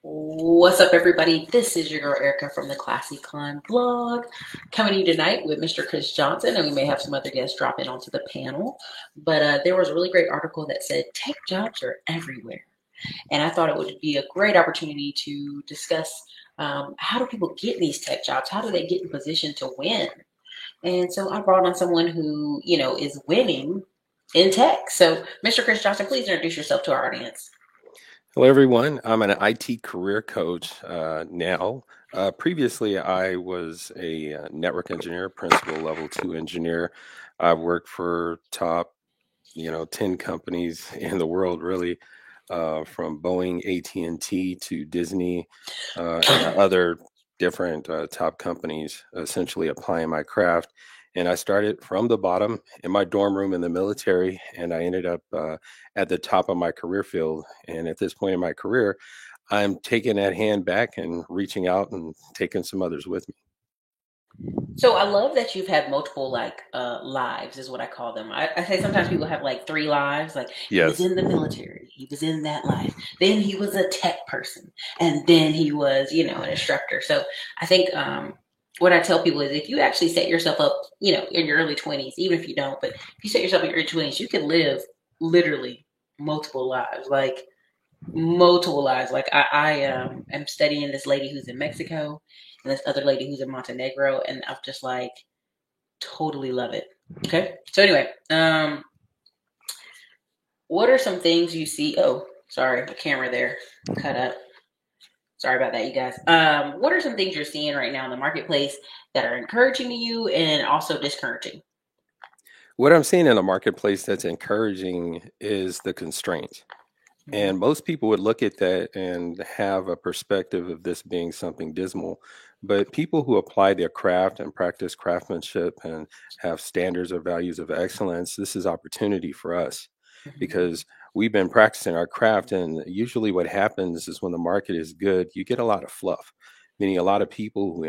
What's up, everybody? This is your girl Erica from the Classy Climb blog, coming to you tonight with Mr. Chris Johnson, and we may have some other guests drop in onto the panel. But there was a really great article that said tech jobs are everywhere, and I thought it would be a great opportunity to discuss how do people get in these tech jobs? How do they get in position to win? And so I brought on someone who is winning in tech. So, Mr. Chris Johnson, please introduce yourself to our audience. Hello, everyone. I'm an IT career coach now. Previously, I was a network engineer, principal level 2 engineer. I've worked for top, 10 companies in the world, really, from Boeing, AT&T to Disney, and other different top companies, essentially applying my craft. And I started from the bottom in my dorm room in the military, and I ended up at the top of my career field. And at this point in my career, I'm taking that hand back and reaching out and taking some others with me. So I love that you've had multiple lives is what I call them. I say sometimes people have like three lives. Like he was Yes, in the military, he was in that life, then he was a tech person, and then he was, an instructor. So I think what I tell people is if you actually set yourself up, in your early 20s, even if you don't, but if you set yourself in your early 20s, you can live literally multiple lives. Like multiple lives. Like I am studying this lady who's in Mexico and this other lady who's in Montenegro, and I'm just like totally love it. Okay. So anyway, what are some things you see? Oh, sorry, the camera there cut up. Sorry about that, you guys. What are some things you're seeing right now in the marketplace that are encouraging to you and also discouraging? what I'm seeing in the marketplace that's encouraging is the constraints. Mm-hmm. And most people would look at that and have a perspective of this being something dismal. But people who apply their craft and practice craftsmanship and have standards or values of excellence, this is opportunity for us Mm-hmm. because we've been practicing our craft. And usually, what happens is when the market is good, you get a lot of fluff, meaning a lot of people who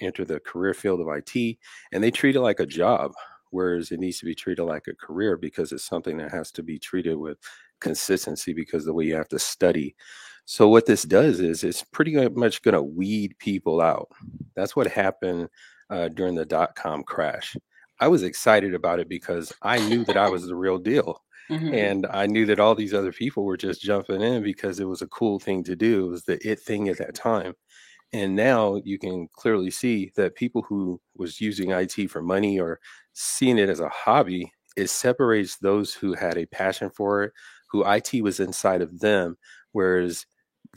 enter the career field of IT and they treat it like a job. Whereas it needs to be treated like a career because it's something that has to be treated with consistency because the way you have to study. So what this does is it's pretty much going to weed people out. That's what happened during the dot-com crash. I was excited about it because I knew that I was the real deal. Mm-hmm. And I knew that all these other people were just jumping in because it was a cool thing to do. It was the it thing at that time. And now you can clearly see that people who was using IT for money or seeing it as a hobby, it separates those who had a passion for it, who IT was inside of them, whereas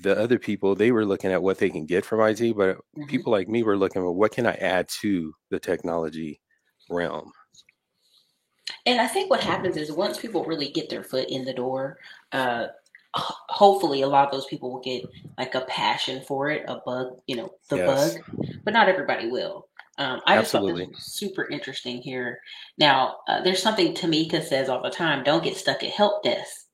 the other people, they were looking at what they can get from IT, but Mm-hmm. people like me were looking at what can I add to the technology realm. And I think what happens is once people really get their foot in the door, uh, hopefully a lot of those people will get like a passion for it, a bug, the bug, Yes, but not everybody will. I just thought this absolutely. was super interesting here. Now, there's something Tamika says all the time: don't get stuck at help desk.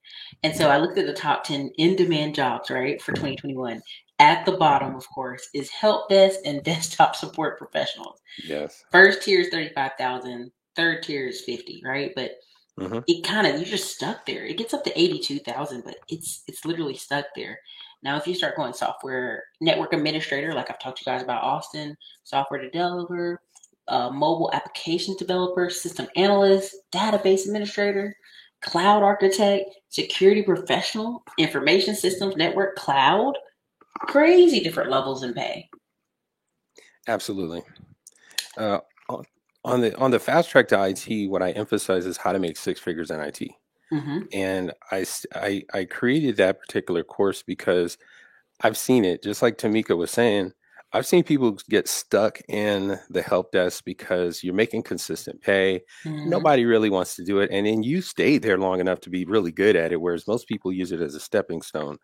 And so I looked at the top 10 in-demand jobs, right, for 2021. At the bottom, of course, is help desk and desktop support professionals. Yes. First tier is 35,000, third tier is 50, right? But Hmm. it kind of you're just stuck there. It gets up to 82,000, but it's literally stuck there. Now, if you start going software network administrator, like I've talked to you guys about Austin, software developer, mobile application developer, system analyst, database administrator, cloud architect, security professional, information systems, network, cloud, crazy different levels in pay. Absolutely. Uh, on on the fast track to IT, what I emphasize is how to make six figures in IT. Mm-hmm. And I created that particular course because I've seen it, just like Tamika was saying. I've seen people get stuck in the help desk because you're making consistent pay. Mm-hmm. Nobody really wants to do it. And then you stay there long enough to be really good at it, whereas most people use it as a stepping stone.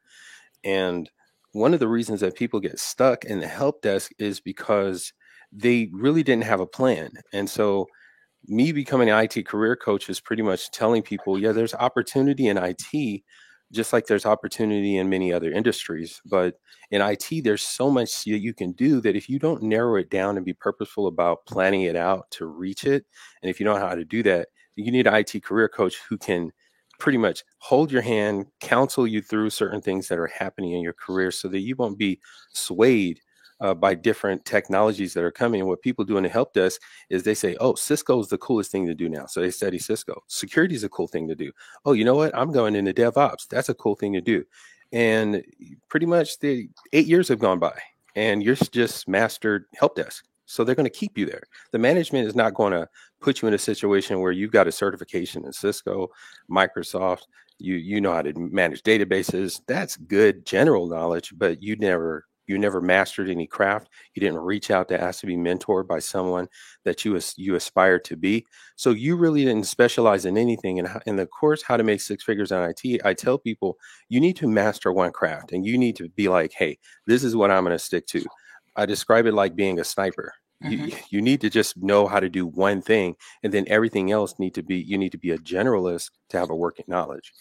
And one of the reasons that people get stuck in the help desk is because they really didn't have a plan. And so me becoming an IT career coach is pretty much telling people, yeah, there's opportunity in IT, just like there's opportunity in many other industries. But in IT, there's so much that you can do that if you don't narrow it down and be purposeful about planning it out to reach it, and if you don't know how to do that, you need an IT career coach who can pretty much hold your hand, counsel you through certain things that are happening in your career so that you won't be swayed by different technologies that are coming. And what people do in the help desk is they say, oh, Cisco is the coolest thing to do now. So they study Cisco. Security is a cool thing to do. Oh, you know what? I'm going into DevOps. That's a cool thing to do. And pretty much the 8 years have gone by and you're just mastered help desk. So they're going to keep you there. The management is not going to put you in a situation where you've got a certification in Cisco, Microsoft, you know how to manage databases. That's good general knowledge, but you never mastered any craft. You didn't reach out to ask to be mentored by someone that you aspire to be. So you really didn't specialize in anything. In the course, How to Make Six Figures on IT, I tell people you need to master one craft, and you need to be like, hey, this is what I'm going to stick to. I describe it like being a sniper. You need to just know how to do one thing, and then everything else you need to be a generalist to have a working knowledge.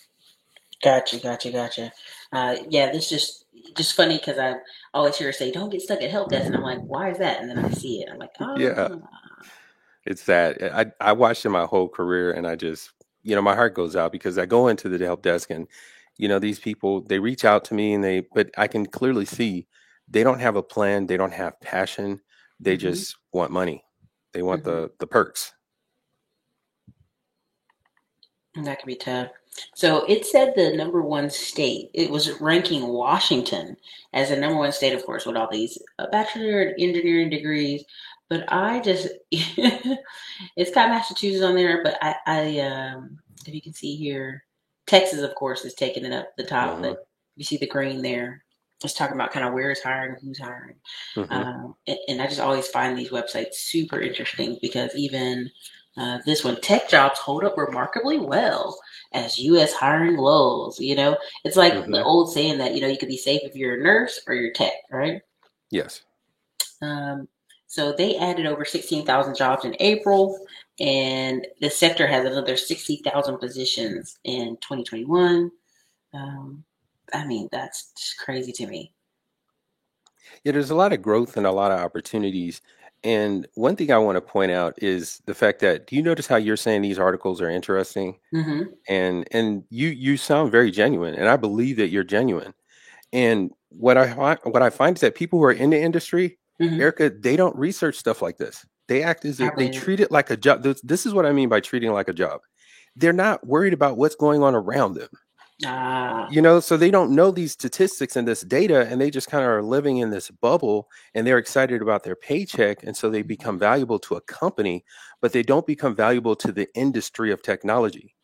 Gotcha. Yeah, this just funny because I always hear her say, "Don't get stuck at help desk," and I'm like, "Why is that?" And then I see it, I'm like, Yeah, "Ah." it's that I watched it my whole career, and I just my heart goes out because I go into the help desk, and these people, they reach out to me, but I can clearly see they don't have a plan, they don't have passion, they hmm just want money, they want hmm the perks. That can be tough. So it said the number one state. It was ranking Washington as the number one state, of course, with all these bachelor and engineering degrees. But I just, it's got Massachusetts on there, but if you can see here, Texas, of course, is taking it up the top. Hmm. But you see the green there. It's talking about kind of where's hiring, who's hiring. Hmm. And I just always find these websites super interesting because even this one, tech jobs hold up remarkably well as U.S. hiring lows. It's like the Hmm. old saying that you could be safe if you're a nurse or you're tech, right? Yes. Um, so they added over 16,000 jobs in April, and the sector has another 60,000 positions in 2021. Um, I mean, that's just crazy to me. Yeah, there's a lot of growth and a lot of opportunities. And one thing I want to point out is the fact that, do you notice how you're saying these articles are interesting? hmm And you sound very genuine, and I believe that you're genuine. And what I find is that people who are in the industry, hmm Erica, they don't research stuff like this. They act as I if they believe it. treat it like a job. This is what I mean by treating it like a job. They're not worried about what's going on around them. Ah, So they don't know these statistics and this data, and they just kind of are living in this bubble, and they're excited about their paycheck, and so they become valuable to a company, but they don't become valuable to the industry of technology.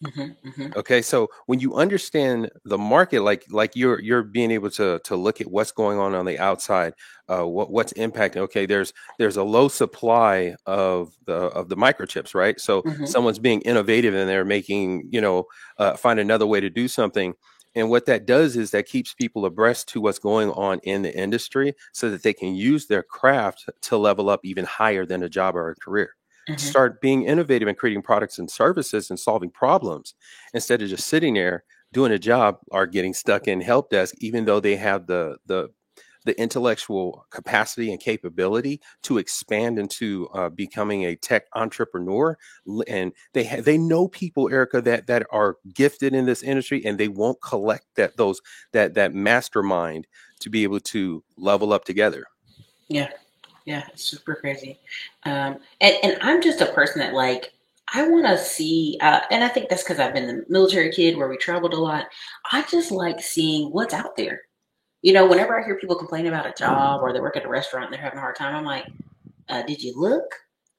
hmm Okay, so when you understand the market, like you're being able to look at what's going on the outside, what's impacting. Okay, there's a low supply of the microchips, right? So hmm someone's being innovative and they're making find another way to do something. And what that does is that keeps people abreast to what's going on in the industry so that they can use their craft to level up even higher than a job or a career. hmm Start being innovative and creating products and services and solving problems instead of just sitting there doing a job or getting stuck in help desk, even though they have the intellectual capacity and capability to expand into becoming a tech entrepreneur. And they know people, Erica, that are gifted in this industry, and they won't collect that mastermind to be able to level up together. Yeah. Yeah, it's super crazy. And I'm just a person that I want to see, and I think that's because I've been the military kid where we traveled a lot. I just like seeing what's out there. Whenever I hear people complain about a job or they work at a restaurant and they're having a hard time, I'm like, did you look?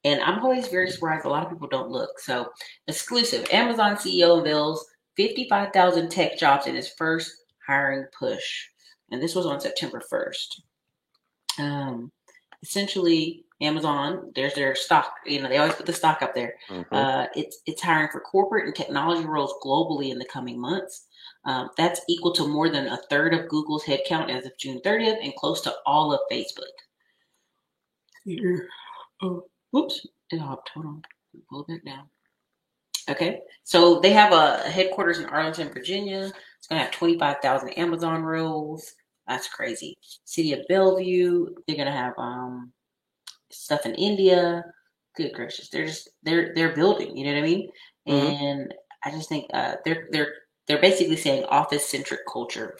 And I'm always very surprised a lot of people don't look. So, exclusive Amazon CEO unveils 55,000 tech jobs in his first hiring push. And this was on September 1st. Um, Essentially, Amazon, there's their stock. They always put the stock up there. Hmm. It's hiring for corporate and technology roles globally in the coming months. That's equal to more than a third of Google's headcount as of June 30th and close to all of Facebook. Here. Oh, whoops. It hopped. Hold on. Pull it back down. Okay. So they have a headquarters in Arlington, Virginia. It's going to have 25,000 Amazon roles. That's crazy. City of Bellevue. They're going to have stuff in India. Good gracious. They're building, you know what I mean? Hmm. And I just think they're basically saying office centric culture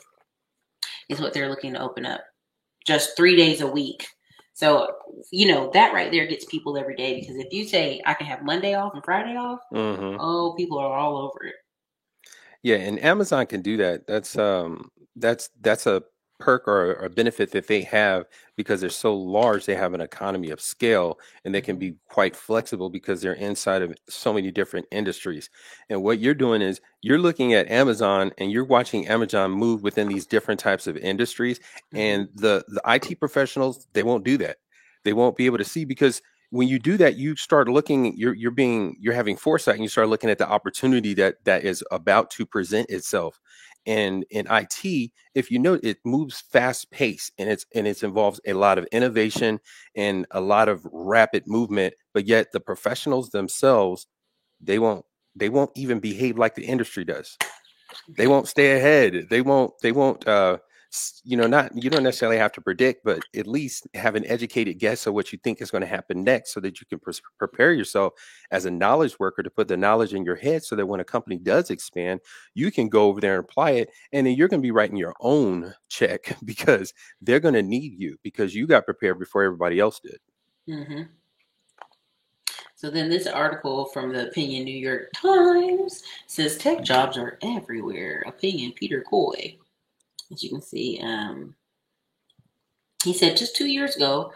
is what they're looking to open up. Just 3 days a week. So, that right there gets people every day, because if you say I can have Monday off and Friday off, Hmm. oh, people are all over it. Yeah, and Amazon can do that. That's a perk or a benefit that they have because they're so large, they have an economy of scale and they can Mhm. be quite flexible because they're inside of so many different industries. And what you're doing is you're looking at Amazon and you're watching Amazon move within these different types of industries. Mhm. And the IT professionals, they won't do that. They won't be able to see because when you do that, you start looking, you're having foresight and you start looking at the opportunity that is about to present itself. And in IT, if you know, it moves fast pace and it's involves a lot of innovation and a lot of rapid movement, but yet the professionals themselves, they won't they won't even behave like the industry does. They Okay. won't stay ahead. They won't not, you don't necessarily have to predict, but at least have an educated guess of what you think is going to happen next so that you can prepare yourself as a knowledge worker to put the knowledge in your head so that when a company does expand, you can go over there and apply it. And then you're going to be writing your own check because they're going to need you because you got prepared before everybody else did. Mhm. So then this article from the Opinion New York Times says tech jobs are everywhere. Opinion Peter Coy. As you can see, he said just 2 years ago,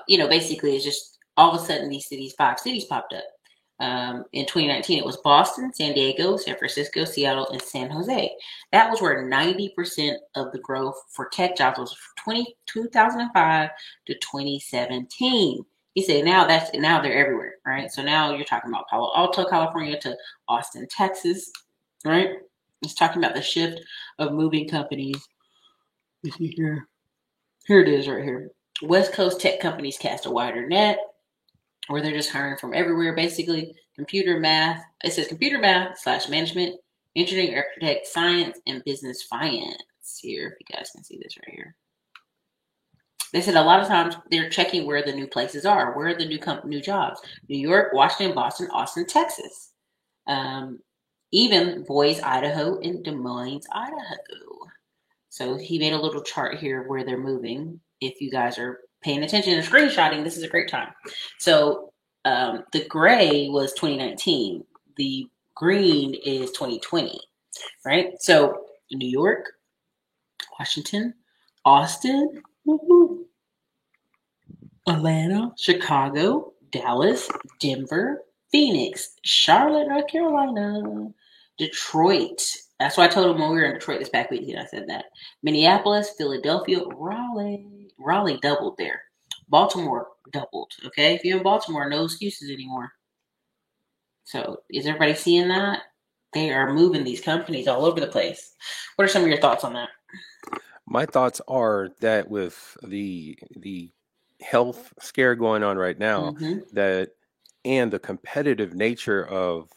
basically it's just all of a sudden these cities, 5 cities popped up. In 2019, it was Boston, San Diego, San Francisco, Seattle, and San Jose. That was where 90% of the growth for tech jobs was from 2005 to 2017. He said now they're everywhere, right? So now you're talking about Palo Alto, California to Austin, Texas, right? He's talking about the shift of moving companies. You see here. Here it is right here. West Coast tech companies cast a wider net, where they're just hiring from everywhere, basically. Computer math. It says computer math slash management, engineering, architect, science, and business finance. Here, if you guys can see this right here. They said a lot of times they're checking where the new places are, where are the new jobs. New York, Washington, Boston, Austin, Texas. Um, even Boise, Idaho, and Des Moines, Idaho. So he made a little chart here where they're moving. If you guys are paying attention and screenshotting, this is a great time. So the gray was 2019. The green is 2020, right? So New York, Washington, Austin, Atlanta, Chicago, Dallas, Denver, Phoenix, Charlotte, North Carolina, Detroit. That's why I told him when we were in Detroit this past weekend. I said that. Minneapolis, Philadelphia, Raleigh. Raleigh doubled there. Baltimore doubled. Okay. If you're in Baltimore, no excuses anymore. So is everybody seeing that? They are moving these companies all over the place. What are some of your thoughts on that? My thoughts are that with the health scare going on right now, Mm-hmm. that and the competitive nature of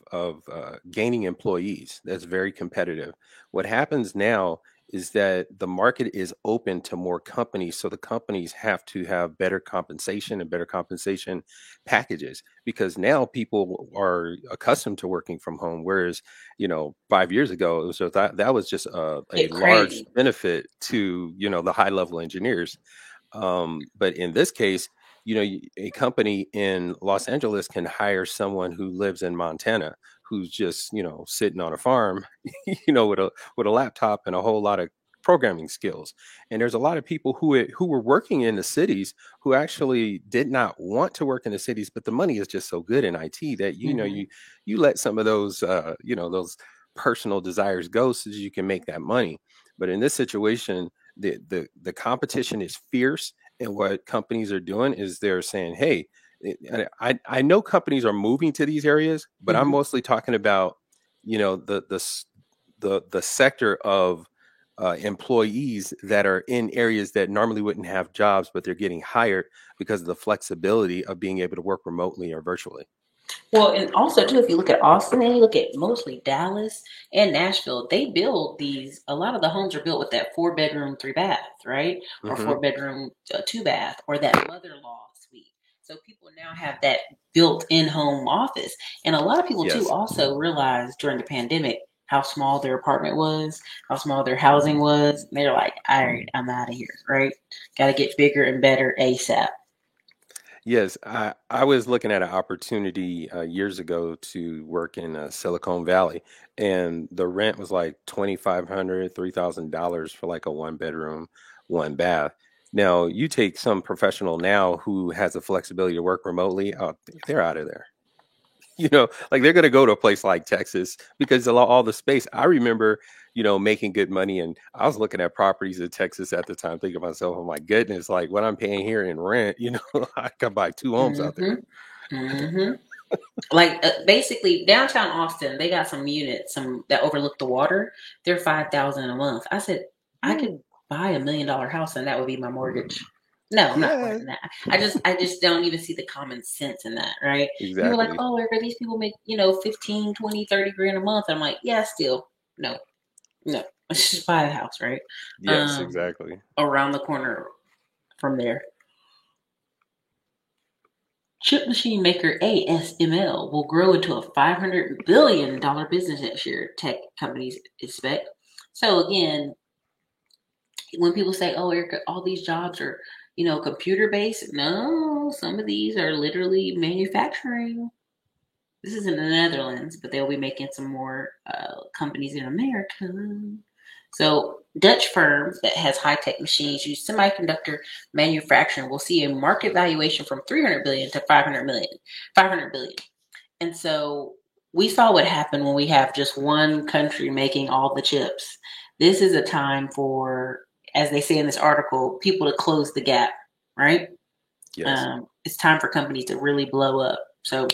gaining employees, that's very competitive. What happens now is that the market is open to more companies, so the companies have to have better compensation and better compensation packages because now people are accustomed to working from home, whereas 5 years ago, it was just that was just a Get large crazy. benefit to the high level engineers. But in this case, a company in Los Angeles can hire someone who lives in Montana, who's just sitting on a farm, with a laptop and a whole lot of programming skills. And there's a lot of people who were working in the cities who actually did not want to work in the cities, but the money is just so good in IT that Mm-hmm. you let some of those those personal desires go so that you can make that money. But in this situation, the competition is fierce, and what companies are doing is they're saying, "Hey, I know companies are moving to these areas, but I'm Mm-hmm. mostly talking about the sector of employees that are in areas that normally wouldn't have jobs, but they're getting hired because of the flexibility of being able to work remotely or virtually." Well, and also too, if you look at Austin and you look at mostly Dallas and Nashville, they build these. A lot of the homes are built with that 4 bedroom, 3 bath, right, or Hmm. 4 bedroom, 2 bath, or that mother-in-law suite. So people now have that built-in home office. And a lot of people too Yes. also realized during the pandemic how small their apartment was, how small their housing was. And they're like, all right, I'm out of here, right? Got to get bigger and better ASAP. Yes, I was looking at an opportunity years ago to work in Silicon Valley, and the rent was like $2,500, $3,000 for like a one bedroom, one bath. Now, you take some professional now who has the flexibility to work remotely, oh, they're out of there. Like they're going to go to a place like Texas because all the space. I remember, making good money, and I was looking at properties in Texas at the time, thinking to myself, "Oh my goodness, like what I'm paying here in rent, I could buy two homes out there." Mm-hmm. Mm-hmm. Like basically downtown Austin, they got some units, some that overlook the water. They're 5,000 a month. I said I Ooh, could buy $1 million house and that would be my mortgage. No, I'm not yeah, renting that. I just don't even see the common sense in that, right? People are like, exactly. oh, Erica, these people make 15, 20, 30 grand a month. I'm like, yeah, still no, no. Let's just buy a house, right? Yes, Um, exactly. around the corner from there. Chip machine maker ASML will grow into a $500 billion business next year, tech companies expect. So again, when people say, "Oh, Erica, all these jobs are, computer based," no, some of these are literally manufacturing. This is in the Netherlands, but they'll be making some more companies in America. So Dutch firms that has high tech machines use semiconductor manufacturing will see a market valuation from 300 billion to 500 million, 500 billion. And so we saw what happened when we have just one country making all the chips. This is a time for, as they say in this article, people to close the gap, right? Yes. It's time for companies to really blow up. So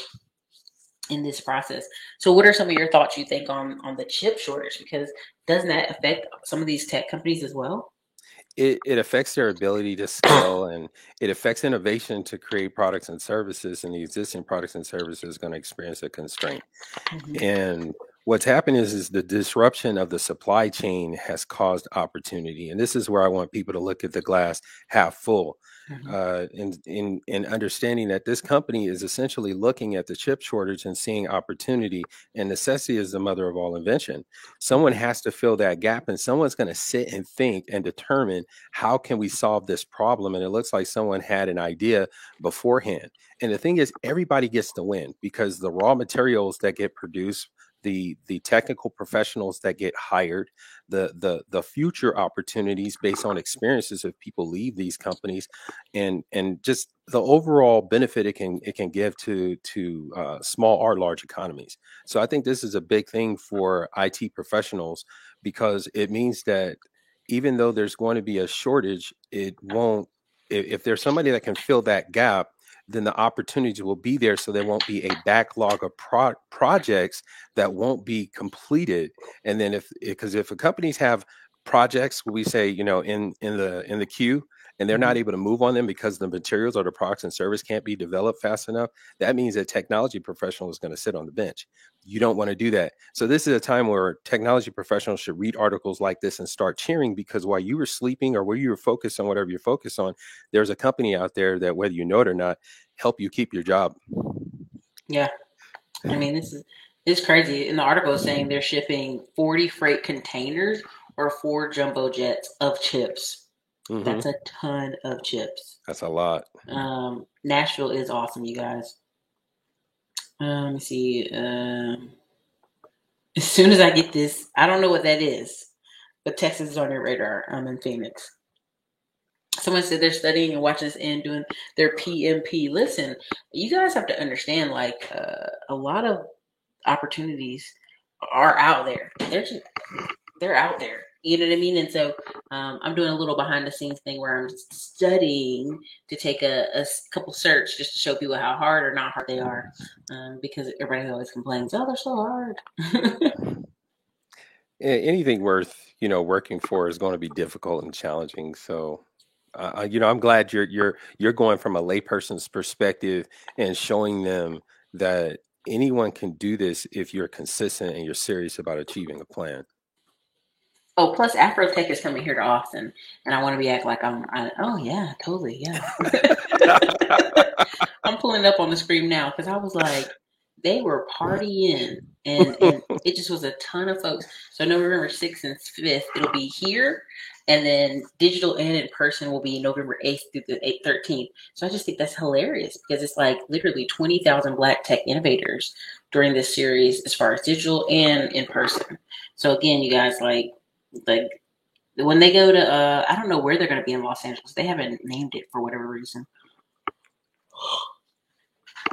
in this process. So what are some of your thoughts you think on the chip shortage? Because doesn't that affect some of these tech companies as well? It affects their ability to scale, and it affects innovation to create products and services, and the existing products and services are going to experience a constraint. Mm-hmm. And what's happened is the disruption of the supply chain has caused opportunity. And this is where I want people to look at the glass half full. Mm-hmm. In understanding that this company is essentially looking at the chip shortage and seeing opportunity, and necessity is the mother of all invention. Someone has to fill that gap, and someone's going to sit and think and determine how can we solve this problem. And it looks like someone had an idea beforehand. And the thing is, everybody gets to win because the raw materials that get produced, the technical professionals that get hired, the future opportunities based on experiences if people leave these companies, and just the overall benefit it can give to small or large economies. So I think this is a big thing for IT professionals because it means that even though there's going to be a shortage, it won't. If there's somebody that can fill that gap, then the opportunities will be there. So there won't be a backlog of projects that won't be completed. And then if companies have projects, we say, in the queue, and they're not Mm-hmm. able to move on them because the materials or the products and service can't be developed fast enough, that means that technology professional is going to sit on the bench. You don't want to do that. So this is a time where technology professionals should read articles like this and start cheering, because while you were sleeping or where you were focused on whatever you're focused on, there's a company out there that, whether you know it or not, help you keep your job. Yeah. I mean, this is crazy. In the article, it's saying they're shipping 40 freight containers or 4 jumbo jets of chips. Hmm. That's a ton of chips. That's a lot. Nashville is awesome, you guys. Let me see. As soon as I get this, I don't know what that is, but Texas is on your radar. I'm in Phoenix. Someone said they're studying and watching this and doing their PMP. Listen, you guys have to understand, like, a lot of opportunities are out there. They're out there. You know what I mean? And so I'm doing a little behind the scenes thing where I'm studying to take a couple certs just to show people how hard or not hard they are, because everybody always complains, oh, they're so hard. Anything worth working for is going to be difficult and challenging. So I'm glad you're going from a layperson's perspective and showing them that anyone can do this if you're consistent and you're serious about achieving a plan. Oh, plus Afrotech is coming here to Austin, and I want to be act like oh yeah, totally, yeah. I'm pulling up on the screen now because I was like, they were partying, and it just was a ton of folks. So November 6th and 5th, it'll be here, and then digital and in person will be November 8th through the 13th. So I just think that's hilarious because it's like literally 20,000 Black tech innovators during this series, as far as digital and in person. So again, you guys like when they go to I don't know where they're going to be in Los Angeles. They haven't named it for whatever reason.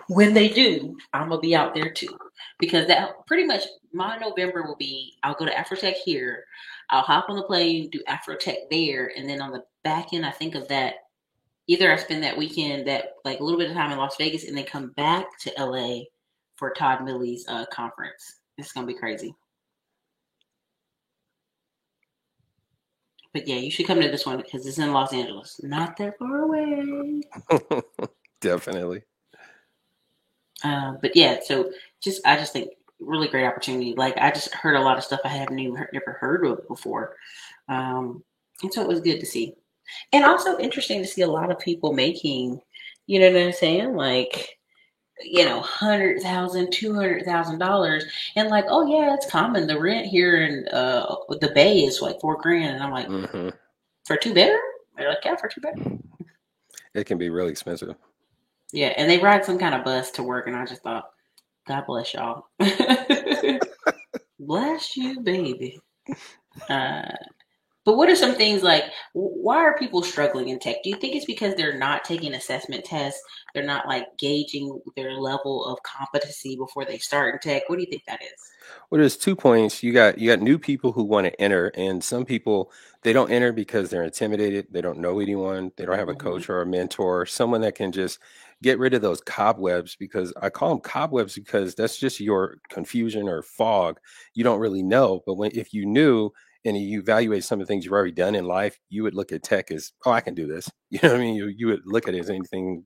When they do, I'm gonna be out there too, because that pretty much my November will be. I'll go to Afrotech here. I'll hop on the plane, do Afrotech there, and then on the back end, I think of that. Either I spend that weekend, that like a little bit of time in Las Vegas, and then come back to LA for Todd Millie's conference. It's gonna be crazy. But yeah, you should come to this one because it's in Los Angeles, not that far away. Definitely. But yeah, so I just think really great opportunity. Like I just heard a lot of stuff I haven't even never heard of before, and so it was good to see, and also interesting to see a lot of people making, you know what I'm saying, like $100,000, $200,000, and like oh yeah, it's common. The rent here in the Bay is like $4,000, and I'm like Hmm. for two bedroom. They're like yeah, for two bedroom. It can be really expensive. Yeah, and they ride some kind of bus to work, and I just thought, God bless y'all. Bless you, baby. Uh, but what are some things like, why are people struggling in tech? Do you think it's because they're not taking assessment tests? They're not like gauging their level of competency before they start in tech? What do you think that is? Well, there's 2 points. You got new people who wanna enter, and some people, they don't enter because they're intimidated, they don't know anyone, they don't have a Mm-hmm. coach or a mentor, someone that can just get rid of those cobwebs, because I call them cobwebs because that's just your confusion or fog. You don't really know, but if you knew and you evaluate some of the things you've already done in life, you would look at tech as, "Oh, I can do this." You know what I mean? You would look at it as anything,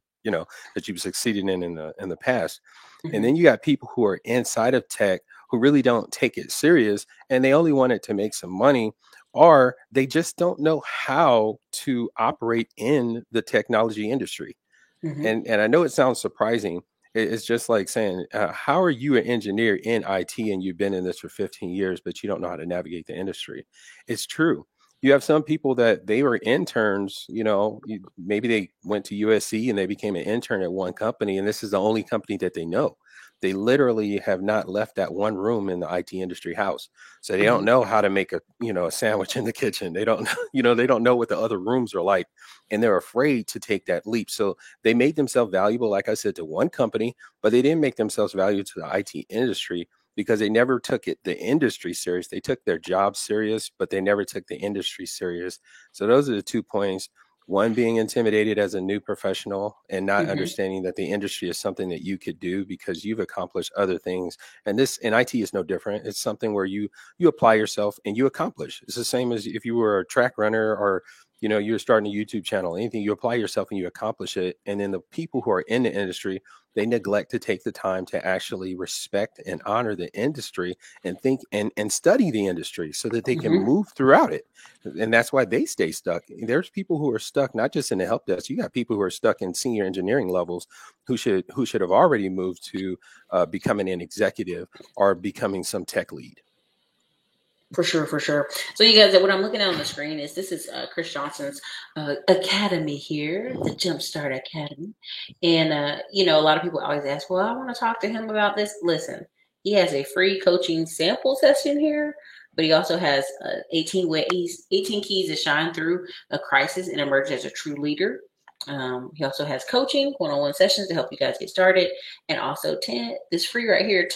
that you've succeeded in the past. And Mm-hmm. then you got people who are inside of tech who really don't take it serious, and they only want it to make some money, or they just don't know how to operate in the technology industry. Mm-hmm. And I know it sounds surprising. It's just like saying, how are you an engineer in IT and you've been in this for 15 years, but you don't know how to navigate the industry? It's true. You have some people that they were interns, maybe they went to USC and they became an intern at one company, and this is the only company that they know. They literally have not left that one room in the IT industry house. So they don't Mm-hmm. know how to make a sandwich in the kitchen. They don't, they don't know what the other rooms are like, and they're afraid to take that leap. So they made themselves valuable, like I said, to one company, but they didn't make themselves valuable to the IT industry because they never took the industry serious. They took their job serious, but they never took the industry serious. So those are the 2 points. One, being intimidated as a new professional and not Mm-hmm. understanding that the industry is something that you could do because you've accomplished other things. And this in IT is no different. It's something where you apply yourself and you accomplish. It's the same as if you were a track runner, or you're starting a YouTube channel, anything, you apply yourself and you accomplish it. And then the people who are in the industry, they neglect to take the time to actually respect and honor the industry and think and study the industry so that they can Mm-hmm. move throughout it. And that's why they stay stuck. There's people who are stuck not just in the help desk. You got people who are stuck in senior engineering levels who should have already moved to becoming an executive or becoming some tech lead. For sure, for sure. So, you guys, what I'm looking at on the screen is this is Chris Johnson's academy here, the Jumpstart Academy, and a lot of people always ask, "Well, I want to talk to him about this." Listen, he has a free coaching sample session here, but he also has 18 keys to shine through a crisis and emerge as a true leader. He also has coaching, one-on-one sessions to help you guys get started, and also this free right here,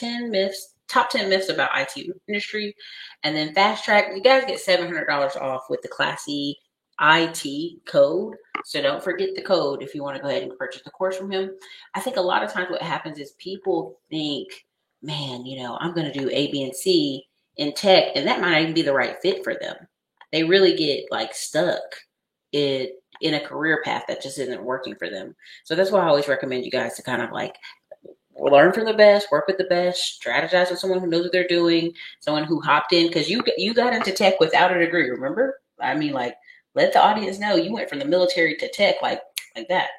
top 10 myths about IT industry, and then fast track. You guys get $700 off with the Classy IT code. So don't forget the code if you want to go ahead and purchase the course from him. I think a lot of times what happens is people think, man, I'm going to do A, B, and C in tech, and that might not even be the right fit for them. They really get like stuck in a career path that just isn't working for them. So that's why I always recommend you guys to kind of like learn from the best, work with the best, strategize with someone who knows what they're doing, someone who hopped in because you got into tech without a degree. Remember? I mean, like, let the audience know you went from the military to tech, like that.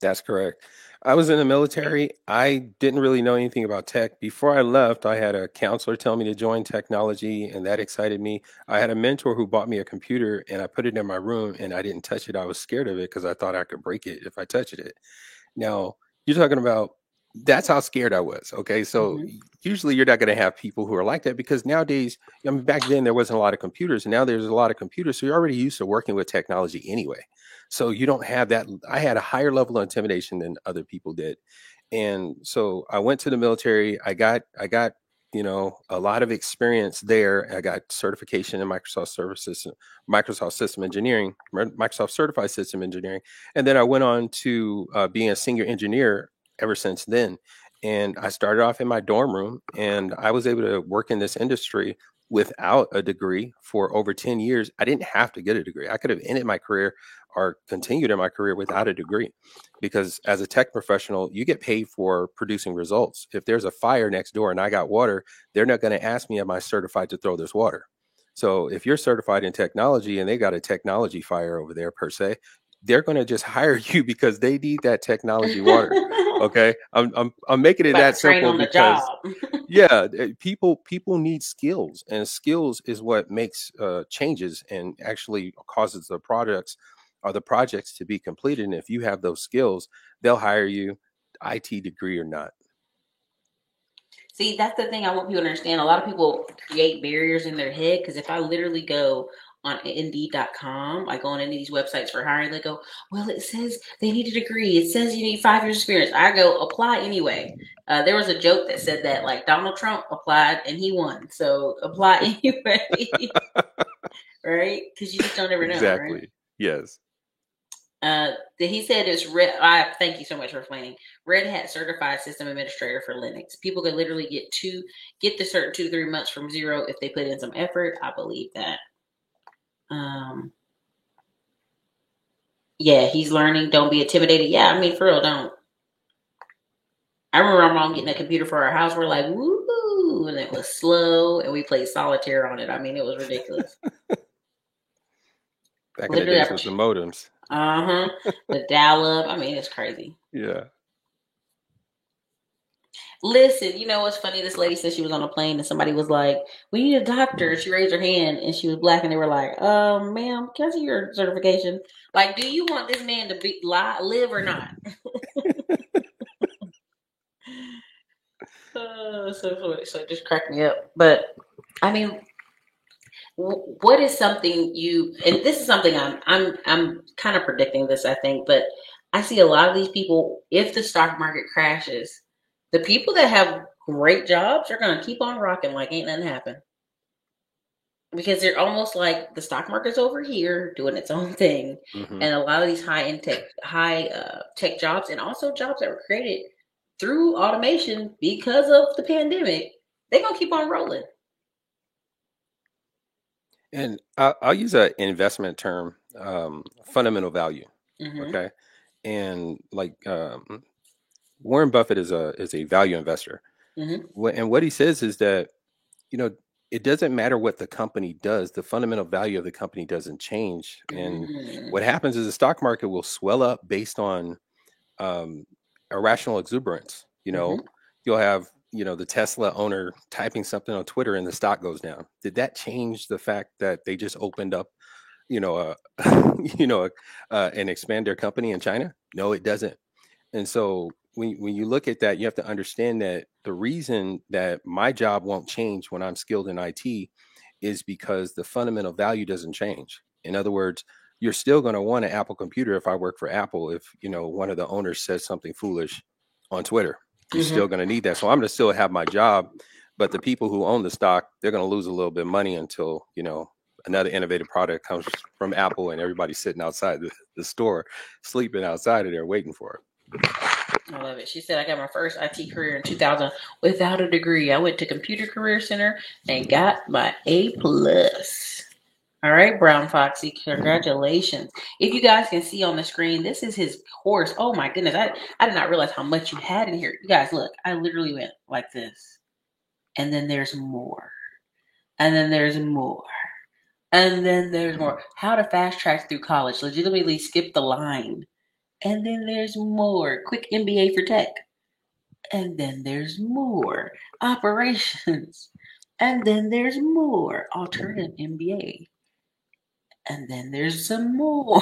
That's correct. I was in the military. I didn't really know anything about tech. Before I left, I had a counselor tell me to join technology, and that excited me. I had a mentor who bought me a computer, and I put it in my room, and I didn't touch it. I was scared of it because I thought I could break it if I touched it. Now, you're talking about that's how scared I was. Okay. So Mm-hmm. usually you're not going to have people who are like that because nowadays, I mean, back then there wasn't a lot of computers. And now there's a lot of computers. So you're already used to working with technology anyway. So you don't have that. I had a higher level of intimidation than other people did. And so I went to the military. I got, a lot of experience there. I got certification in Microsoft services, Microsoft system engineering, Microsoft certified system engineering. And then I went on to being a senior engineer ever since then. And I started off in my dorm room and I was able to work in this industry without a degree for over 10 years. I didn't have to get a degree. I could have ended my career or continued in my career without a degree because as a tech professional, you get paid for producing results. If there's a fire next door and I got water, they're not going to ask me, am I certified to throw this water? So if you're certified in technology and they got a technology fire over there per se, they're going to just hire you because they need that technology water. Okay, I'm making it About that to train simple on the job. because yeah, people need skills, and skills is what makes changes and actually causes the products or the projects to be completed. And if you have those skills, they'll hire you, IT degree or not. See, that's the thing I want people to understand. A lot of people create barriers in their head because if I literally go on Indeed.com, I go on any of these websites for hiring, they go, well, it says they need a degree. It says you need 5 years experience. I go, apply anyway. There was a joke that said that like Donald Trump applied and he won. So apply anyway, right? Because you just don't ever know, right? Exactly. Yes. He said it's red. I thank you so much for explaining. Red Hat certified system administrator for Linux. People could literally get the cert 2 to 3 months from zero if they put in some effort. I believe that. Um, yeah, he's learning. Don't be intimidated. Yeah, I mean for real, don't. I remember our mom getting a computer for our house. We're like, woo, and it was slow, and we played solitaire on it. I mean, it was ridiculous. Back in the Literally, days with the modems. the dial up. I mean, it's crazy. Yeah. Listen, you know what's funny? This lady said she was on a plane and somebody was like, "We need a doctor." She raised her hand and she was black, and they were like, ma'am, can I see your certification? Like, do you want this man to live or not?" So it just cracked me up. But I mean, what is something you? And this is something I'm kind of predicting this, I think, but I see a lot of these people. If the stock market crashes, the people that have great jobs are going to keep on rocking like ain't nothing happened because they're almost like the stock market's over here doing its own thing, Hmm. and a lot of these high tech jobs, and also jobs that were created through automation because of the pandemic, they're gonna keep on rolling. And I'll use an investment term, fundamental value. Mm-hmm. Okay. And like Warren Buffett is a value investor. Mm-hmm. And what he says is that, you know, it doesn't matter what the company does, the fundamental value of the company doesn't change. And Mm-hmm. what happens is the stock market will swell up based on um, irrational exuberance. Mm-hmm. You'll have, the Tesla owner typing something on Twitter and the stock goes down. Did that change the fact that they just opened up, you know, you know, and expand their company in China? No, it doesn't. And so when you look at that, you have to understand that the reason that my job won't change when I'm skilled in IT is because the fundamental value doesn't change. In other words, you're still going to want an Apple computer if I work for Apple. If, one of the owners says something foolish on Twitter, you're Mm-hmm. still going to need that. So I'm going to still have my job, but the people who own the stock, they're going to lose a little bit of money until, another innovative product comes from Apple and everybody's sitting outside the store, sleeping outside of there waiting for it. I love it. She said, I got my first IT career in 2000 without a degree. I went to Computer Career Center and got my A plus. All right, Brown Foxy, congratulations. If you guys can see on the screen, this is his course. Oh my goodness, I did not realize how much you had in here. You guys, look, I literally went like this. And then there's more. And then there's more. And then there's more. How to fast track through college. Legitimately skip the line. And then there's more. Quick MBA for tech. And then there's more. Operations. And then there's more. Alternative MBA. And then there's some more.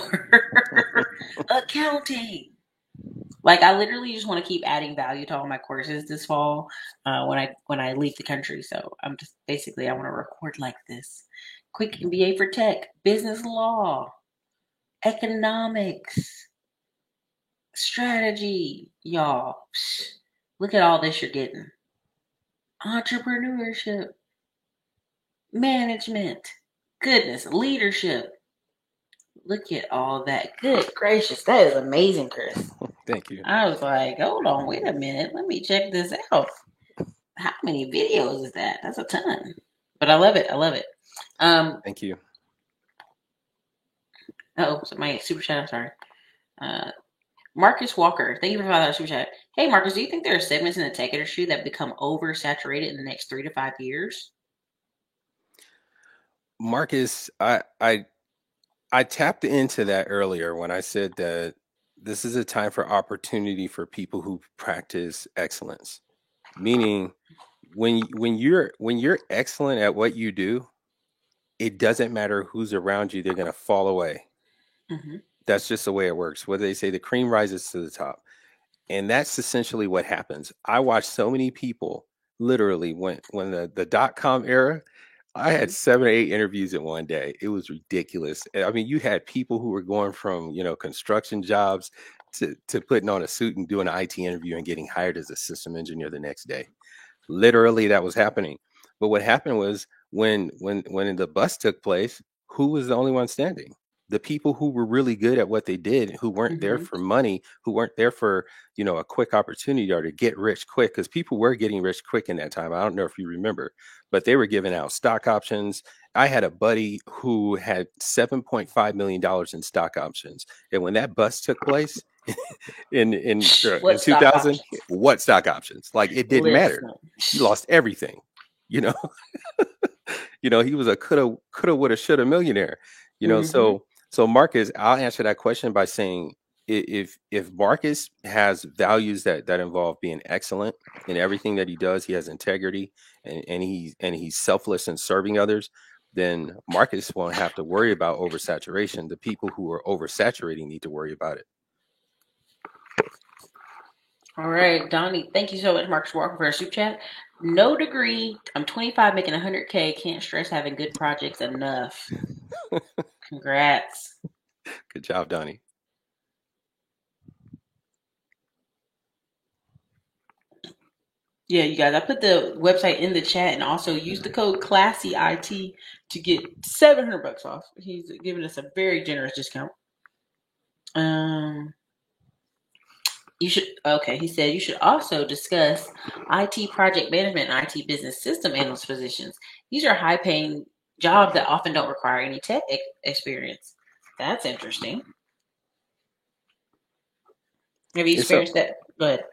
Accounting. Like I literally just want to keep adding value to all my courses this fall when I leave the country. So I'm just basically I want to record like this. Quick MBA for tech, business law, economics, strategy, y'all. Look at all this you're getting. Entrepreneurship, management, goodness, leadership. Look at all that. Good gracious, that is amazing, Chris. Thank you. I was like, hold on, wait a minute. Let me check this out. How many videos is that? That's a ton. But I love it. I love it. Thank you. Oh, so my super chat. I'm sorry. Marcus Walker, thank you for that super chat. Hey, Marcus, do you think there are segments in the tech industry that become oversaturated in the next 3 to 5 years? Marcus, I tapped into that earlier when I said that this is a time for opportunity for people who practice excellence. Meaning when you're excellent at what you do, it doesn't matter who's around you, they're going to fall away. Mm-hmm. That's just the way it works. What they say, the cream rises to the top. And that's essentially what happens. I watched so many people literally when the dot-com era, I had 7 or 8 interviews in one day. It was ridiculous. I mean, you had people who were going from, construction jobs to putting on a suit and doing an IT interview and getting hired as a system engineer the next day. Literally, that was happening. But what happened was when the bust took place, who was the only one standing? The people who were really good at what they did, who weren't there for money, who weren't there for, a quick opportunity or to get rich quick, because people were getting rich quick in that time. I don't know if you remember, but they were giving out stock options. I had a buddy who had $7.5 million in stock options. And when that bust took place in 2000, what stock options? Like it didn't matter. He lost everything, he was a coulda, woulda, shoulda millionaire, So Marcus, I'll answer that question by saying if Marcus has values that involve being excellent in everything that he does, he has integrity and he's selfless in serving others, then Marcus won't have to worry about oversaturation. The people who are oversaturating need to worry about it. All right, Donnie, thank you so much, Marcus Walker, for a super chat. No degree. I'm 25, making 100K. Can't stress having good projects enough. Congrats. Good job, Donnie. Yeah, you guys, I put the website in the chat and also use the code ClassyIT to get $700 off. He's giving us a very generous discount. He said you should also discuss IT project management and IT business system analyst positions. These are high-paying jobs that often don't require any tech experience. That's interesting. Have you experienced that? Go ahead.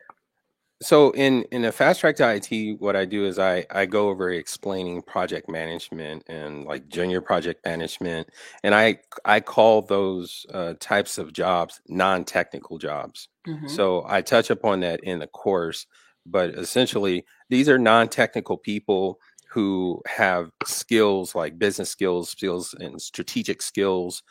So in a fast track to IT, what I do is I go over explaining project management and like junior project management, and I call those types of jobs non-technical jobs. Mm-hmm. So I touch upon that in the course, but essentially these are non-technical people who have skills like business skills and strategic skills,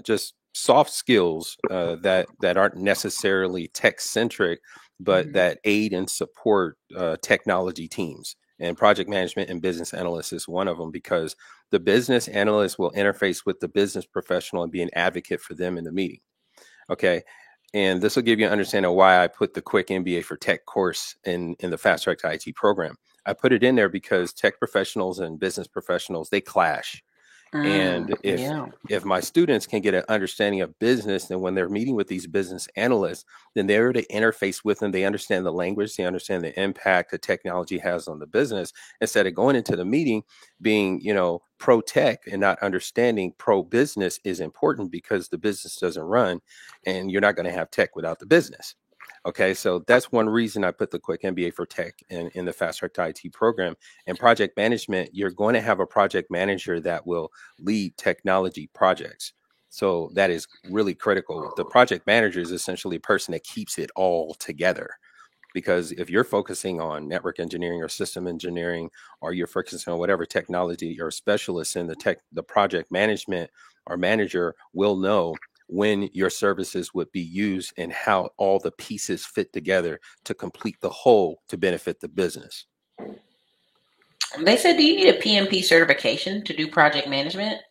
just soft skills that aren't necessarily tech centric, but that aid and support technology teams. And project management and business analyst is one of them, because the business analyst will interface with the business professional and be an advocate for them in the meeting. Okay. And this will give you an understanding of why I put the quick MBA for tech course in the fast track to IT program. I put it in there because tech professionals and business professionals, they clash. And Yeah. if my students can get an understanding of business, then when they're meeting with these business analysts, then they're able to interface with them. They understand the language, they understand the impact that technology has on the business, instead of going into the meeting being, pro tech and not understanding pro business is important, because the business doesn't run and you're not going to have tech without the business. Okay, so that's one reason I put the quick MBA for tech in the fast track to IT program. And project management, you're going to have a project manager that will lead technology projects. So that is really critical. The project manager is essentially a person that keeps it all together. Because if you're focusing on network engineering or system engineering, or you're focusing on whatever technology, you're a specialist in the project management or manager will know when your services would be used and how all the pieces fit together to complete the whole to benefit the business. They said, do you need a PMP certification to do project management?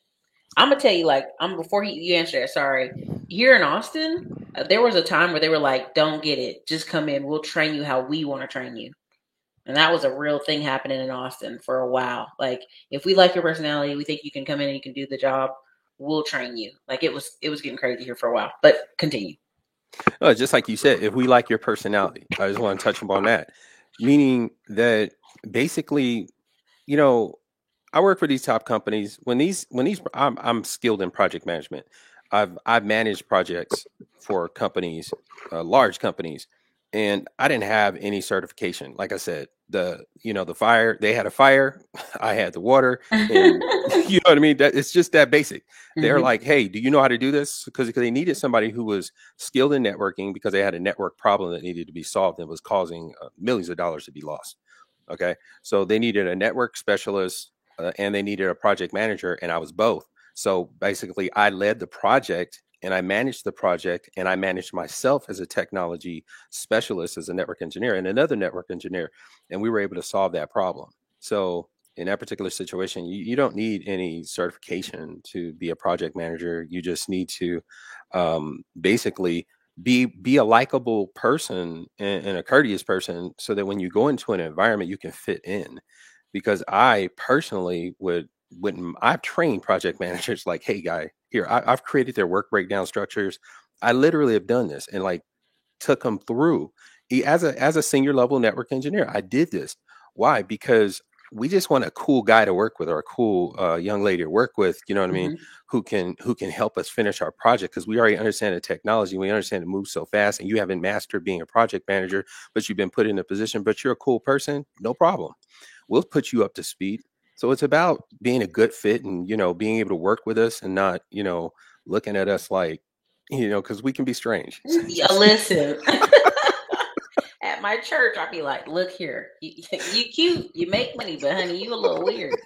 I'm gonna tell you, before you answer that. Sorry, here in Austin, there was a time where they were like, "Don't get it, just come in. We'll train you how we want to train you." And that was a real thing happening in Austin for a while. Like, if we like your personality, we think you can come in and you can do the job, we'll train you. Like, it was getting crazy here for a while. But continue. Just like you said, if we like your personality, I just want to touch upon that, meaning that basically, I work for these top companies. I'm skilled in project management. I've managed projects for companies, large companies, and I didn't have any certification. Like I said, the fire, they had a fire, I had the water, and you know what I mean. That it's just that basic. They're like, hey, do you know how to do this? Because they needed somebody who was skilled in networking, because they had a network problem that needed to be solved and was causing millions of dollars to be lost. Okay, so they needed a network specialist, and they needed a project manager, and I was both. So basically, I led the project and I managed the project, and I managed myself as a technology specialist, as a network engineer and another network engineer, and we were able to solve that problem. So in that particular situation, you don't need any certification to be a project manager. You just need to basically be a likable person and a courteous person, so that when you go into an environment, you can fit in. Because I personally wouldn't I've trained project managers like, hey guy, here, I've created their work breakdown structures. I literally have done this, and like took them through. As a senior level network engineer, I did this. Why? Because we just want a cool guy to work with, or a cool young lady to work with, you know what I mean, who can help us finish our project, because we already understand the technology, we understand it moves so fast, and you haven't mastered being a project manager, but you've been put in a position, but you're a cool person, no problem. We'll put you up to speed. So it's about being a good fit, and being able to work with us, and not looking at us like, because we can be strange. Yeah, listen. At my church, I'd be like, "Look here, you cute, you make money, but honey, you a little weird.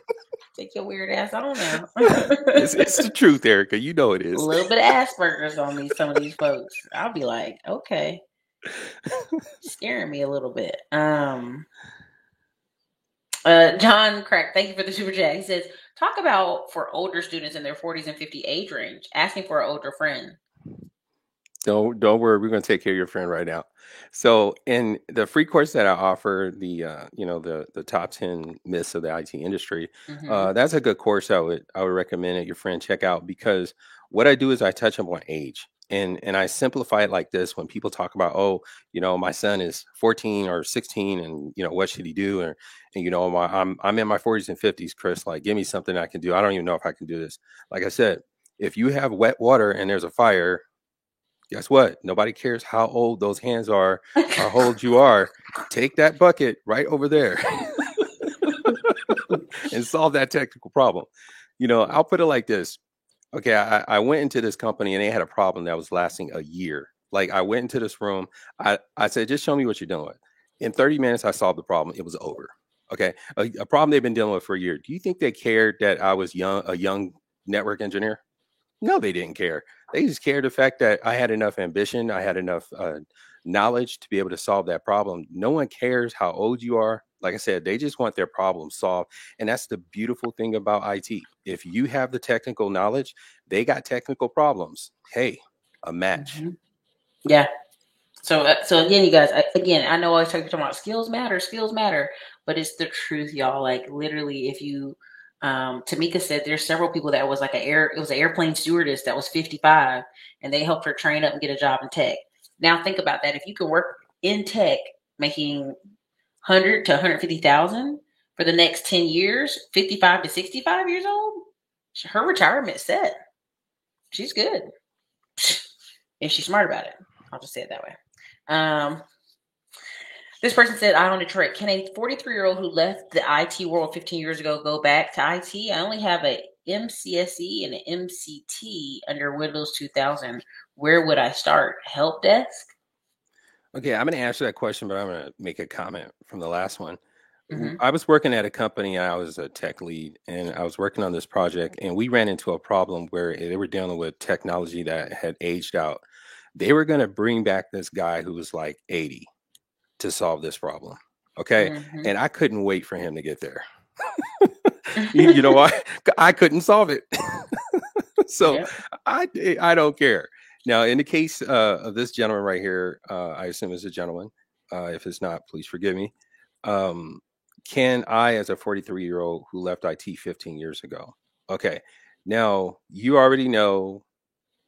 Take your weird ass on now." It's the truth, Erica. You know it A is. little bit of Asperger's on some of these folks. I'll be like, okay, scaring me a little bit. John Crack, thank you for the super chat. He says, talk about for older students in their 40s and 50 age range, asking for an older friend. Don't worry, we're going to take care of your friend right now. So in the free course that I offer, the top 10 myths of the IT industry, that's a good course I would recommend that your friend check out, because what I do is I touch up on age. And I simplify it like this: when people talk about, oh, my son is 14 or 16, and what should he do? I'm in my 40s and 50s, Chris. Like, give me something I can do. I don't even know if I can do this. Like I said, if you have wet water and there's a fire, guess what? Nobody cares how old those hands are or how old you are. Take that bucket right over there and solve that technical problem. I'll put it like this. Okay, I went into this company and they had a problem that was lasting a year. Like, I went into this room, I said, just show me what you're doing. In 30 minutes, I solved the problem. It was over. Okay, a problem they've been dealing with for a year. Do you think they cared that I was a young network engineer? No, they didn't care. They just cared the fact that I had enough ambition, I had enough knowledge to be able to solve that problem. No one cares how old you are. Like I said, they just want their problem solved. And that's the beautiful thing about IT. If you have the technical knowledge, they got technical problems. Hey, a match. Yeah. So again, you guys, I know I always talking about skills matter, but it's the truth, y'all. Like, literally, if you Tamika said there's several people that was like it was an airplane stewardess that was 55, and they helped her train up and get a job in tech. Now think about that. If you can work in tech, making 100 to 150,000 for the next 10 years, 55 to 65 years old, her retirement set. She's good if she's smart about it. I'll just say it that way. This person said, I own Detroit. Can a 43-year-old who left the IT world 15 years ago go back to IT? I only have a MCSE and an MCT under Windows 2000. Where would I start? Help desk? Okay, I'm going to answer that question, but I'm going to make a comment from the last one. Mm-hmm. I was working at a company. I was a tech lead, and I was working on this project, and we ran into a problem where they were dealing with technology that had aged out. They were going to bring back this guy who was like 80 to solve this problem. Okay. Mm-hmm. And I couldn't wait for him to get there. You know why? I couldn't solve it. So Yep. I don't care. Now, in the case of this gentleman right here, I assume it's a gentleman. If it's not, please forgive me. Can I, as a 43-year-old who left IT 15 years ago? Okay. Now, you already know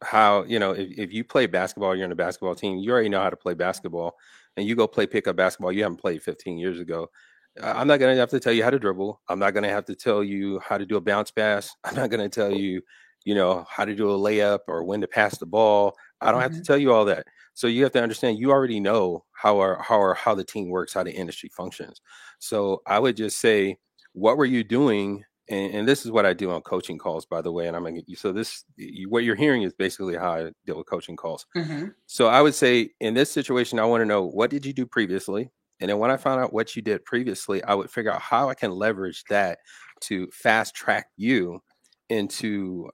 how, if you play basketball, you're in a basketball team, you already know how to play basketball, and you go play pickup basketball you haven't played 15 years ago. I'm not going to have to tell you how to dribble. I'm not going to have to tell you how to do a bounce pass. I'm not going to tell you, how to do a layup or when to pass the ball. I don't have to tell you all that. So you have to understand, you already know how the team works, how the industry functions. So I would just say, what were you doing? And this is what I do on coaching calls, by the way. And I'm going to get you. So what you're hearing is basically how I deal with coaching calls. Mm-hmm. So I would say, in this situation, I want to know, what did you do previously? And then when I found out what you did previously, I would figure out how I can leverage that to fast track you into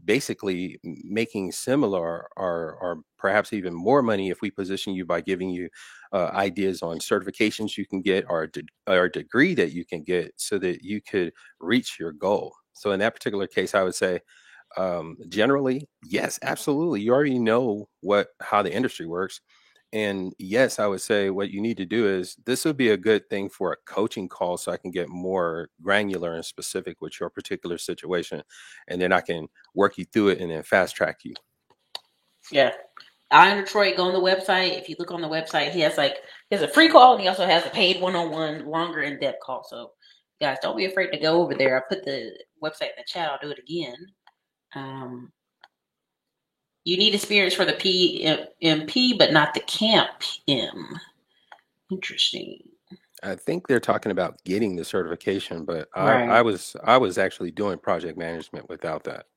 basically making similar or perhaps even more money if we position you by giving you ideas on certifications you can get, or a degree that you can get, so that you could reach your goal. So in that particular case, I would say, generally, yes, absolutely. You already know how the industry works. And yes, I would say what you need to do is, this would be a good thing for a coaching call, so I can get more granular and specific with your particular situation. And then I can work you through it and then fast track you. Yeah. I in Detroit, go on the website. If you look on the website, he has a free call, and he also has a paid one-on-one, longer in-depth call. So guys, don't be afraid to go over there. I put the website in the chat. I'll do it again. You need experience for the PMP, but not the Camp M. Interesting. I think they're talking about getting the certification, but Right. I was actually doing project management without that.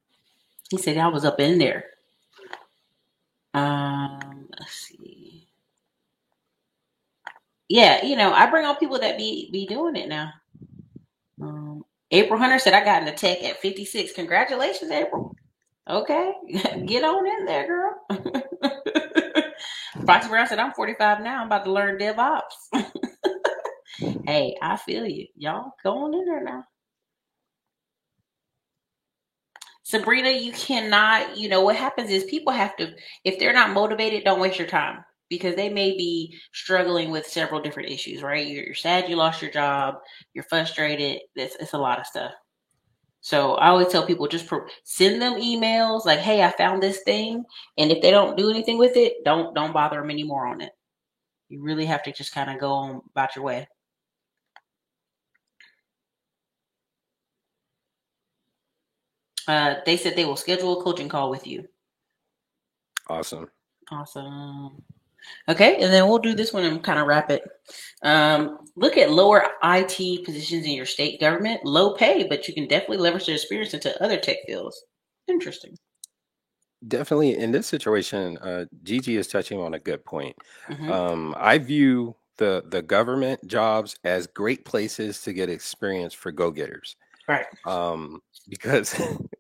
He said I was up in there. Let's see. Yeah, I bring on people that be doing it now. April Hunter said I got into tech at 56. Congratulations, April. Okay, get on in there, girl. Foxy Brown said I'm 45 now. I'm about to learn DevOps. Hey, I feel you. Y'all go on in there now. Sabrina, you cannot, what happens is people have to, if they're not motivated, don't waste your time, because they may be struggling with several different issues, right? You're sad you lost your job. You're frustrated. It's a lot of stuff. So I always tell people, just send them emails like, hey, I found this thing. And if they don't do anything with it, don't bother them anymore on it. You really have to just kind of go on about your way. They said they will schedule a coaching call with you. Awesome. Okay, and then we'll do this one and kind of wrap it. Look at lower IT positions in your state government. Low pay, but you can definitely leverage their experience into other tech fields. Interesting. Definitely in this situation, Gigi is touching on a good point. Mm-hmm. I view the government jobs as great places to get experience for go-getters. Right. Because,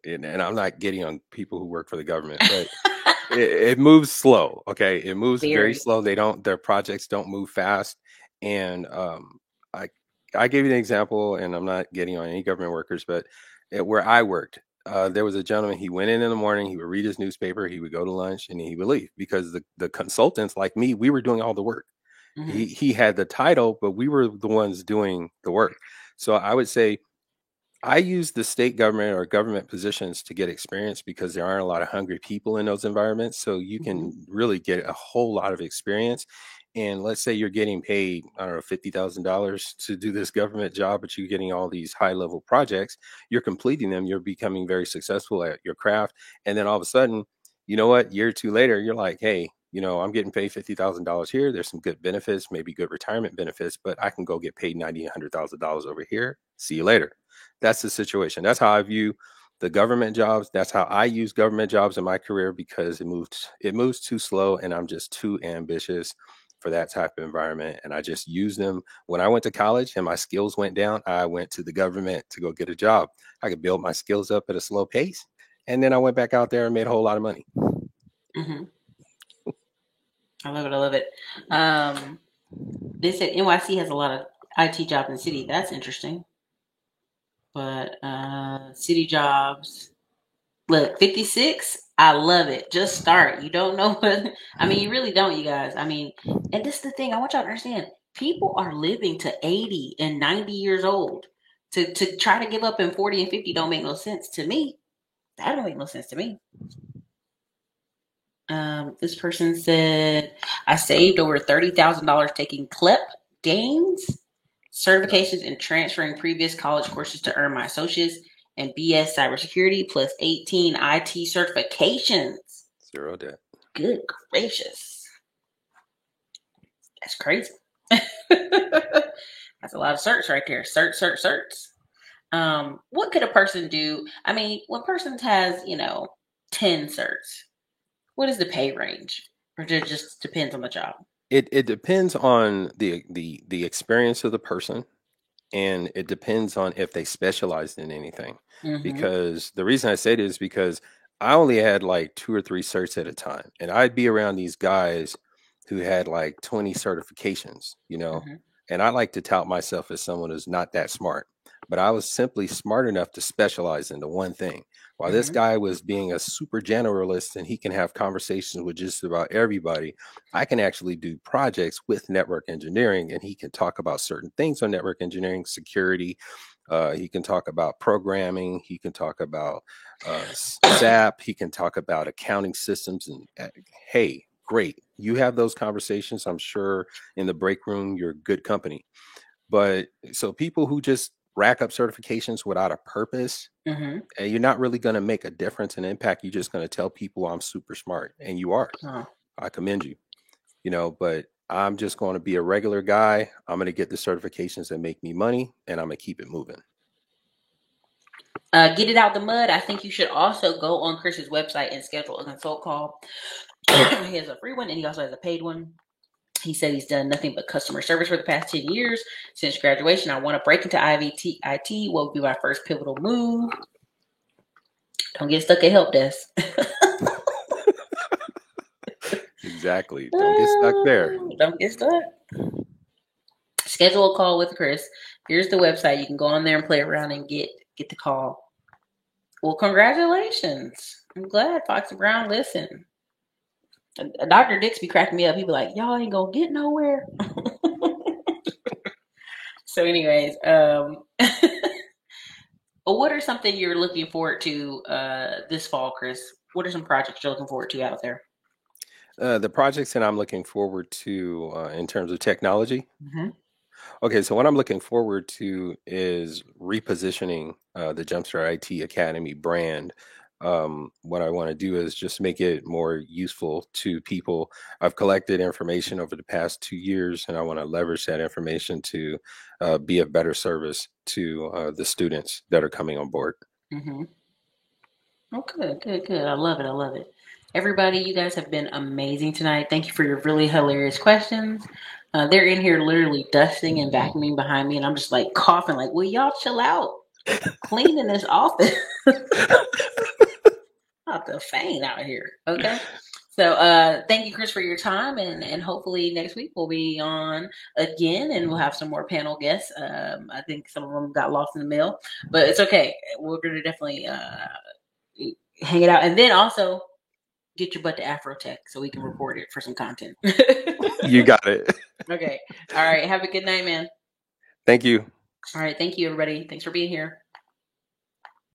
and I'm not getting on people who work for the government, but it moves slow. Okay. It moves very slow. Their projects don't move fast. And I gave you an example, and I'm not getting on any government workers, but where I worked, there was a gentleman. He went in the morning, he would read his newspaper, he would go to lunch, and he would leave, because the consultants like me, we were doing all the work. Mm-hmm. He had the title, but we were the ones doing the work. So I would say, I use the state government or government positions to get experience because there aren't a lot of hungry people in those environments. So you Hmm. can really get a whole lot of experience. And let's say you're getting paid, I don't know, $50,000 to do this government job, but you're getting all these high level projects. You're completing them. You're becoming very successful at your craft. And then all of a sudden, you know what? Year or two later, you're like, hey, I'm getting paid $50,000 here. There's some good benefits, maybe good retirement benefits, but I can go get paid $90,000, $100,000 over here. See you later. That's the situation. That's how I view the government jobs. That's how I use government jobs in my career because it moves too slow and I'm just too ambitious for that type of environment. And I just use them. When I went to college and my skills went down, I went to the government to go get a job. I could build my skills up at a slow pace. And then I went back out there and made a whole lot of money. Hmm. I love it. I love it. They said NYC has a lot of IT jobs in the city. That's interesting. But city jobs. Look, 56. I love it. Just start. You don't know what. I mean, you really don't, you guys. I mean, and this is the thing. I want y'all to understand. People are living to 80 and 90 years old. To try to give up in 40 and 50 don't make no sense to me. That don't make no sense to me. This person said, I saved over $30,000 taking CLEP gains, certifications, and transferring previous college courses to earn my associates and BS cybersecurity plus 18 IT certifications. Zero debt. Good gracious. That's crazy. That's a lot of certs right there. Certs. What could a person do? I mean, when person has, 10 certs, what is the pay range? Or it just depends on the job? It depends on the experience of the person, and it depends on if they specialized in anything. Mm-hmm. Because the reason I say it is because I only had like two or three certs at a time, and I'd be around these guys who had like 20 certifications. Mm-hmm. And I like to tout myself as someone who's not that smart, but I was simply smart enough to specialize into one thing. While this Mm-hmm. guy was being a super generalist and he can have conversations with just about everybody, I can actually do projects with network engineering, and he can talk about certain things on network engineering, security. He can talk about programming. He can talk about SAP. He can talk about accounting systems. And hey, great. You have those conversations. I'm sure in the break room, you're good company. But so people who just rack up certifications without a purpose, Mm-hmm. and you're not really going to make a difference and impact. You're just going to tell people I'm super smart, and you are. Oh. I commend you. But I'm just going to be a regular guy. I'm going to get the certifications that make me money, and I'm going to keep it moving. Get it out the mud. I think you should also go on Chris's website and schedule a consult call. He has a free one and he also has a paid one. He said he's done nothing but customer service for the past 10 years since graduation. I want to break into IT. What would be my first pivotal move? Don't get stuck at help desk. Exactly. Don't get stuck there. Don't get stuck. Schedule a call with Chris. Here's the website. You can go on there and play around and get the call. Well, congratulations. I'm glad Foxy Brown listened. Dr. Dix be cracking me up. He be like, y'all ain't gonna get nowhere. So anyways, what are something you're looking forward to this fall, Chris? What are some projects you're looking forward to out there? The projects that I'm looking forward to in terms of technology. Mm-hmm. Okay, so what I'm looking forward to is repositioning the Jumpstart IT Academy brand. What I want to do is just make it more useful to people. I've collected information over the past 2 years, and I want to leverage that information to be a better service to the students that are coming on board. Mm-hmm. Oh, good. I love it. Everybody, you guys have been amazing tonight. Thank you for your really hilarious questions. They're in here literally dusting and vacuuming behind me, and I'm just like coughing, like, will y'all chill out? Cleaning this office. Not the faint out here. Okay. So thank you, Chris, for your time, and hopefully next week we'll be on again, and we'll have some more panel guests. I think some of them got lost in the mail, but it's okay. We're gonna definitely hang it out, and then also get your butt to Afrotech so we can record it for some content. You got it. Okay. All right. Have a good night, man. Thank you. All right. Thank you, everybody. Thanks for being here.